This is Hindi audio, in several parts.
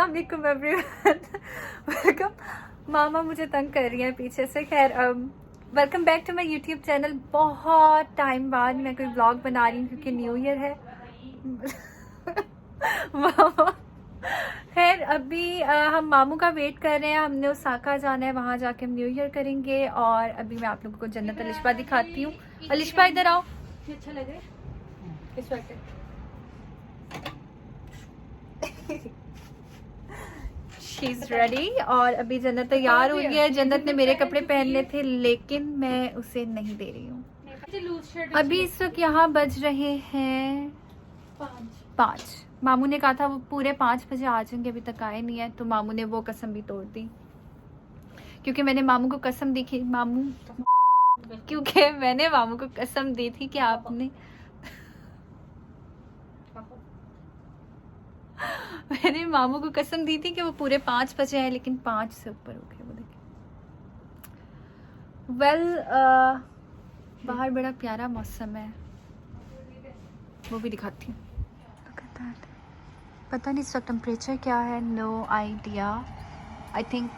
अस्सलाम वालेकुम एवरीवन। वेलकम। मामा मुझे तंग कर रही है पीछे से। खैर welcome back to my YouTube channel. बहुत टाइम बाद मैं कोई व्लॉग बना रही हूँ क्योंकि न्यू ईयर है। मामा खैर अभी हम मामू का वेट कर रहे हैं। हमने ओसाका जाना है, वहाँ जाके हम न्यू ईयर करेंगे। और अभी मैं आप लोगों को जन्नत अलिशबा दिखाती हूँ। अलिशबा इधर आओ, ये अच्छा लगे इस वक्त। She is ready. और अभी जन्नत तैयार हुई है। जन्नत ने मेरे कपड़े पहनने थे लेकिन मैं उसे नहीं दे रही हूँ। अभी इस वक्त यहाँ बज रहे हैं 5। मामू ने कहा था वो पूरे 5 बजे आ जाएंगे, अभी तक आए नहीं है। तो मामू ने वो कसम भी तोड़ दी क्योंकि मैंने मामू को कसम दी थी क्योंकि मैंने मामू को कसम दी थी कि आपने मैंने मामू को कसम दी थी कि वो पूरे 5 बजे हैं, लेकिन 5 से ऊपर हो गए। वो देखिए बाहर बड़ा प्यारा मौसम है, वो भी दिखाती हूँ। पता नहीं इस वक्त टेम्परेचर क्या है, no idea. I think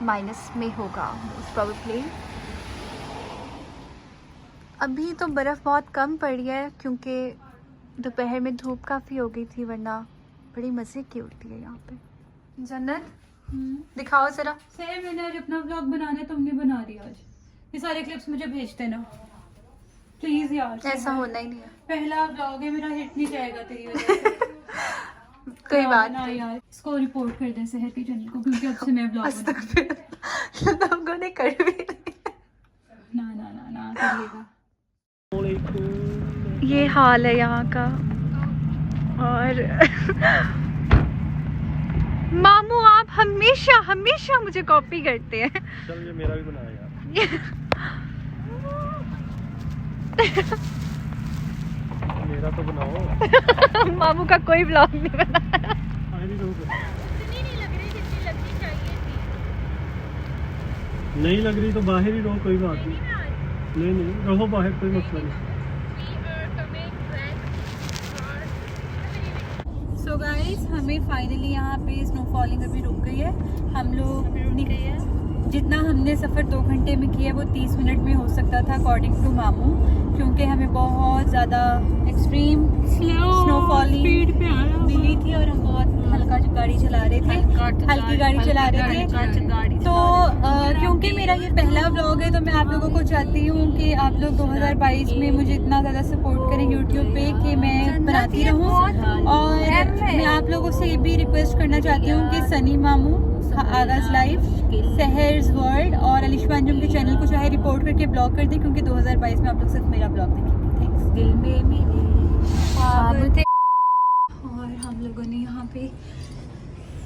minus में होगा मोस्ट प्रोबेबली। अभी तो बर्फ़ बहुत कम पड़ी है क्योंकि दोपहर में धूप काफ़ी हो गई थी, वरना बड़ी मज़े की होती है यहाँ पे। जन्नत दिखाओ ज़रा। सर मैंने आज अपना व्लॉग बनाना है, तुमने बना रही आज। ये सारे क्लिप्स मुझे भेज देना प्लीज यार। ऐसा होना ही नहीं है। पहला व्लॉग है मेरा, हिट नहीं जाएगा तेरी वजह से। कोई बात ना यार, इसको रिपोर्ट कर दे शहर के चैनल को क्योंकि अब से मैं व्लॉग लोगों ने कर भी ना करिएगा। ये हाल है यहाँ का। और मामू आप हमेशा मुझे कॉपी करते हैं। चल ये मेरा भी बना यार। मेरा तो बनाओ। मामू का कोई व्लॉग नहीं बना। नहीं लग रही तो बाहर ही रहो, कोई बात नहीं। नहीं रहो बाहर, कोई मसला नहीं। सो गाइस हमें फाइनली यहाँ पे स्नोफॉलिंग अभी रुक गई है। हम लोग जितना हमने सफ़र 2 घंटे में किया वो 30 मिनट में हो सकता था अकॉर्डिंग टू मामू, क्योंकि हमें बहुत ज़्यादा एक्सट्रीम स्नोफॉलिंग मिली थी और हम बहुत हल्का गाड़ी चला रहे थे, हल्की गाड़ी चला रहे थे। तो क्योंकि मेरा ये पहला व्लॉग है तो मैं आप लोगों को चाहती हूँ कि आप लोग 2022 में मुझे इतना ज़्यादा सपोर्ट करें यूट्यूब पे कि मैं बनाती रहूँ। और मैं आप लोगों से ये भी रिक्वेस्ट करना चाहती हूँ कि सनी मामू, आगाज़ लाइफ, सहर्स वर्ल्ड और अलिशबा अंजुम के चैनल को चाहे रिपोर्ट करके ब्लॉग कर दें क्योंकि 2022 में आप लोग सिर्फ मेरा ब्लॉग देखेंगे। थैंक्स। दिल में मेरे थे। और हम लोगों ने यहाँ पे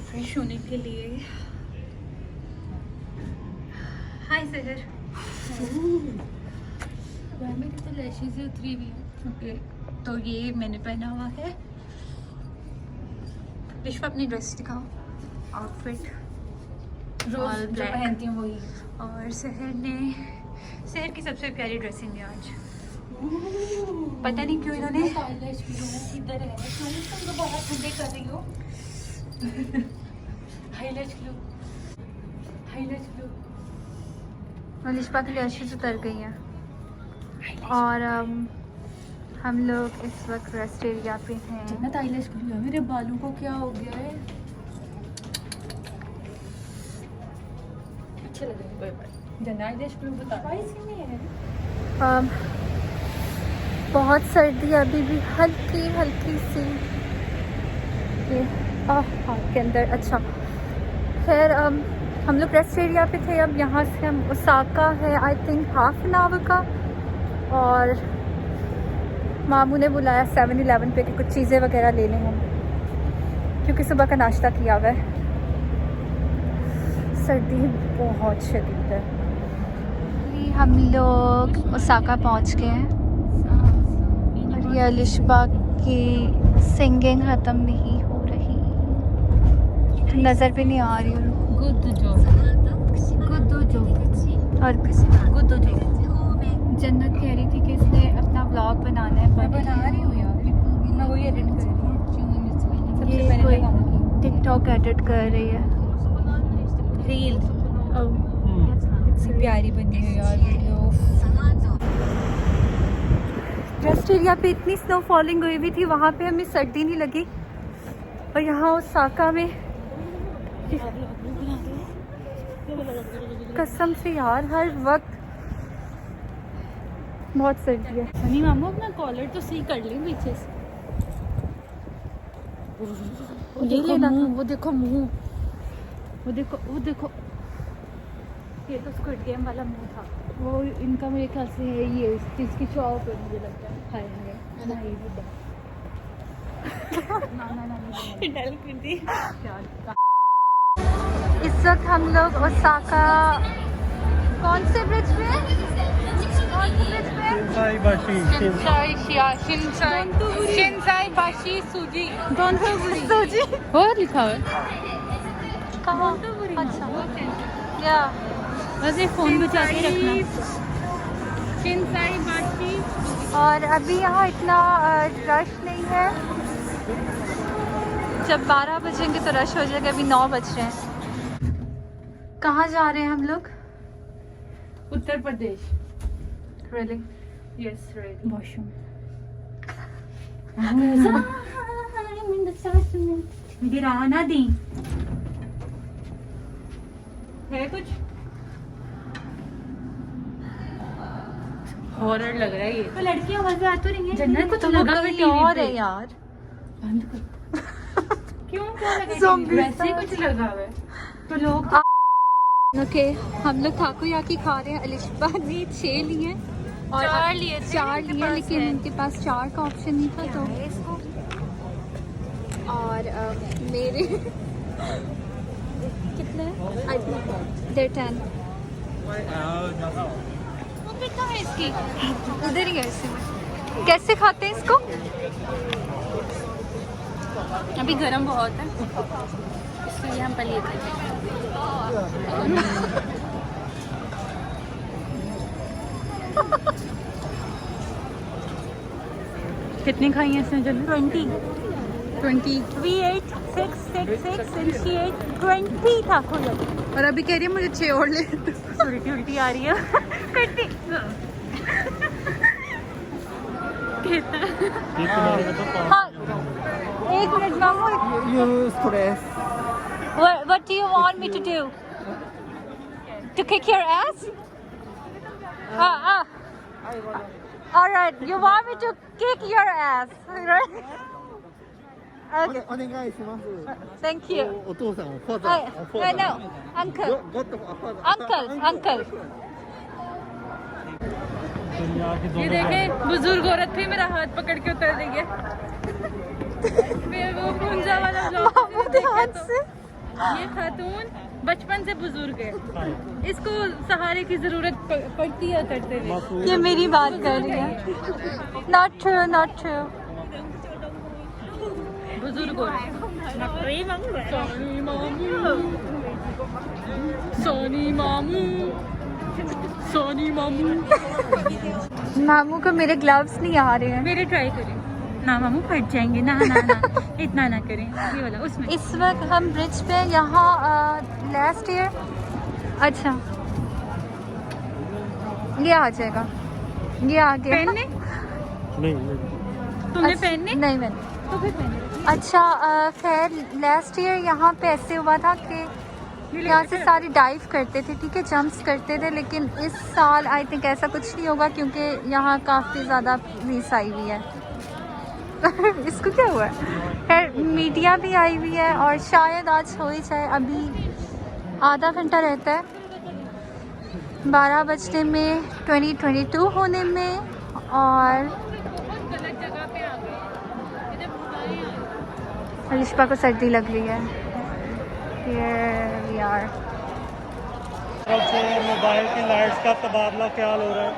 फ्रेश होने के लिए, हाय सहर, में कितने लैशेज़ उतरी हुई हैं। तो ये मैंने पहना हुआ है। विश्व अपनी ड्रेस दिखाओ, आउटफिट रोज जो पहनती हूँ वही। और शहर की सबसे प्यारी ड्रेसिंग है आज। पता नहीं क्यों इन्होंने इधर है, तुम तो बहुत ठंडे कर रही हो। हाईलाइट लो। अलिशबा की लैशेज़ उतर गई हैं। और हम लोग इस वक्त रेस्ट एरिया पे हैं। जन्नत आईलैश ग्लू है, मेरे बालों को क्या हो गया है? अच्छे लग रहे हैं, कोई बात। जन्नत आईलैश ग्लू बता इसमें है। बहुत सर्दी अभी भी हल्की सी ये हाथ के अंदर। अच्छा खैर हम लोग रेस्ट एरिया पे थे। अब यहाँ से हम ओसाका है I think half an hour का। और मामू ने बुलाया 7-Eleven पे कि कुछ चीज़ें वगैरह ले लें हम, क्योंकि सुबह का नाश्ता किया हुआ है। सर्दी बहुत शदीद है। हम लोग ओसाका पहुँच गए हैं और ये अलिशबा की सिंगिंग ख़त्म नहीं हो रही, नज़र भी नहीं आ रही। और जन्नत कह रही थी कि इसने अपना व्लॉग बनाना है। मैं बना रही हूँ यार, मैं वही एडिट कर रही हूँ। सबसे पहले टिकटॉक एडिट कर रही है रील इतनी प्यारी बनी है यार वीडियो। रेस्ट एरिया पे इतनी स्नो फॉलिंग हुई हुई थी, वहाँ पे हमें सर्दी नहीं लगी। और यहाँ ओसाका में कसम से यार हर वक्त बहुत सर्दी है। सनी मामू अपना कॉलर तो सही कर ले पीछे से। ये लेना था। वो देखो मुंह, वो देखो ये तो स्क्विड गेम वाला मुंह था। वो इनका मेरे ख्याल से है ये इसकी शॉप है मुझे लगता है। हाय हाय नहीं डाल कर दी। इस वक्त हम लोग ओसाका कौन से ब्रिज पे हैं? कौन से ब्रिज पे हैं? शिनसाई बाशी सूजी सूजी और लिखा है कहाँ? अच्छा या बस ये फोन बचा के रखना। शिनसाई बाशी। और अभी यहाँ इतना रश नहीं है। जब 12 बजेंगे तो रश हो जाएगा। अभी 9 बज रहे हैं। कहाँ जा रहे हैं हम लोग? Uttar Pradesh. Really? Yes ready. Washroom गिराना दी है कुछ हॉरर लग रहा है ये। तो लड़कियां आवाज़ें आ तो रही हैं। जन्नत कुछ लगा हुआ टीवी और पे। है यार। बंद कर। क्यों क्या लगा Zombie टीवी? वैसे ही style। कुछ लगा हुआ है तो लोग ओके हम लोग थाकोयाकी खा रहे हैं। अलिशा ने 6 लिए और 4 लिए थे, 4 उनके लिए पास लेकिन है। उनके पास 4 का ऑप्शन नहीं था तो। और मेरे कितने आई थिंक देयर 10 कहाँ है इसकी? इधर ही है इसी में। कैसे खाते हैं इसको? अभी गर्म बहुत है इसलिए हम पनीर खाएंगे। कितनी खाई है इसने? जल्दी 20 3 8 6 6 6 6 8 20 था खुद। और अभी कह रही है मुझे 6 और ले। उल्टी उल्टी आ रही है करती। हाँ 1 मिनट मामू। What do you want me to do? To kick your ass? All right. You want me to kick your ass, right? Okay. お願いします。 Thank you. お父さん、お父さん、お父さん。 No, uncle. ゴッドファーザー。 Uncle. ये देखे बुजुर्ग औरत थी मेरा हाथ पकड़ के उतर रही है। मैं वो पुंजा वाला मामू ब्लॉग ध्यान से। ये खातून बचपन से बुजुर्ग है, इसको सहारे की जरूरत पड़ती है उतरते हुए। ये मेरी बात कर रही है। Not true. बुजुर्ग हो सोनी मामू मामू को मेरे ग्लव्स नहीं आ रहे हैं। मेरे ट्राई करें ना मामू फट जाएंगे। ना इतना ना करें। ये वाला उसमें इस वक्त हम ब्रिज पे यहाँ लास्ट ईयर। अच्छा ये आ जाएगा। ये आ गया। पहनने नहीं तुमने पहनने नहीं मैंने। तो फिर पहने। अच्छा खैर लास्ट ईयर यहाँ पे ऐसे हुआ था कि यहाँ से सारे डाइव करते थे, ठीक है, जंप्स करते थे। लेकिन इस साल आई थिंक ऐसा कुछ नहीं होगा क्योंकि यहाँ काफ़ी ज़्यादा पुलिस आई हुई है। इसको क्या हुआ है? खैर मीडिया भी आई हुई है और शायद आज हो ही जाए। अभी आधा घंटा रहता है 12 बजने में, 2022 होने में। और गलत जगह पे आ गए। इधर बुलाएं यार। अलिशा को सर्दी लग रही है। Here we are. अब से मोबाइल की लाइट्स का तबादला ख्याल हो रहा है।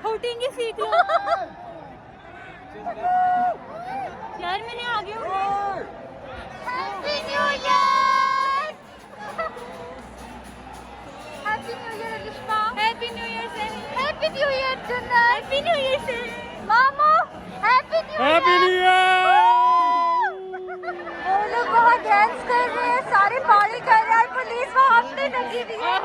हूटिंग सीख लो यार। मैंने आगे हैप्पी न्यू ईयर जन्नत। हैप्पी न्यू ईयर से मामू। Happy new year. Happy new year. वो लोग बहुत डांस कर रहे हैं, सारे पार्टी कर रहे हैं, पुलिस वहाँ पे लगी हुई है।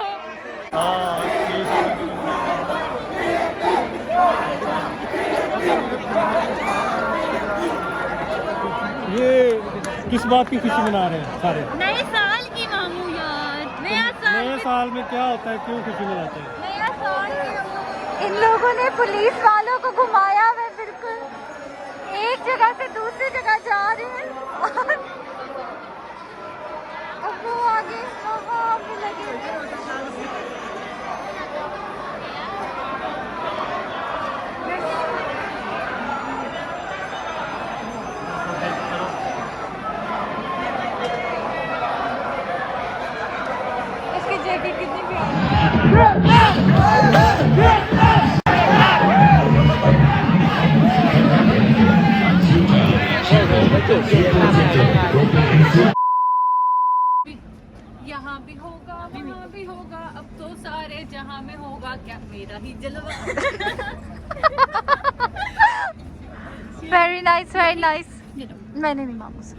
ये किस बात की खुशी मना रहे हैं सारे? नए साल की मामू यार, नए साल में क्या होता है, क्यों खुशी मनाते हैं? नया साल। इन लोगों ने पुलिस वालों को घुमाया हुआ, बिल्कुल एक जगह से दूसरी जगह जा रहे हैं। अब वो आगे वहाँ भी लगे हुए हैं। इसकी जैकेट कितनी प्यारी यहाँ भी होगा, वहाँ भी होगा, अब तो सारे जहाँ में होगा, क्या मेरा ही जलवा। Very nice, very nice. मैंने नहीं मामू से,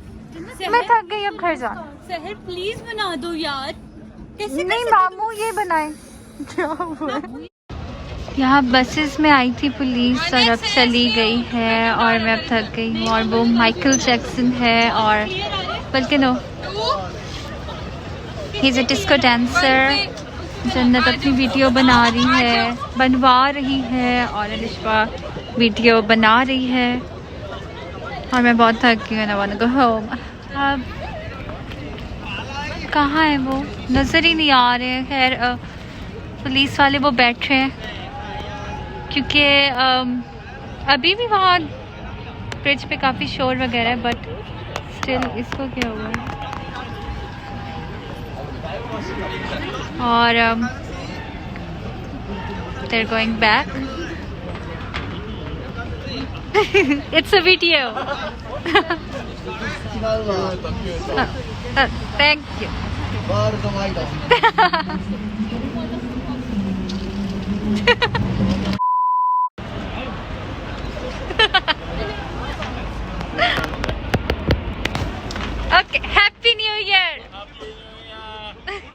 मैं थक गई, अब घर जाना। सहर प्लीज बना दो यार। कैसे नहीं मामू ये बनाए। क्या हुआ? यहाँ बसेस में आई थी पुलिस और अब चली गई है और मैं अब थक गई हूँ। और वो माइकल जैक्सन है और बल्कि no, he is a disco dancer. Jannat अपनी वीडियो बनवा रही है और अलिशा वीडियो बना रही है और मैं बहुत थक गई हूँ। I want to go home. अब कहाँ है वो, नज़र ही नहीं आ रहे हैं। खैर पुलिस वाले वो बैठ रहे हैं क्योंकि अभी भी वहाँ ब्रिज पे काफ़ी शोर वगैरह है, बट स्टिल इसको क्या हुआ है। और they're going back. It's a video. Thank you. Worldwide.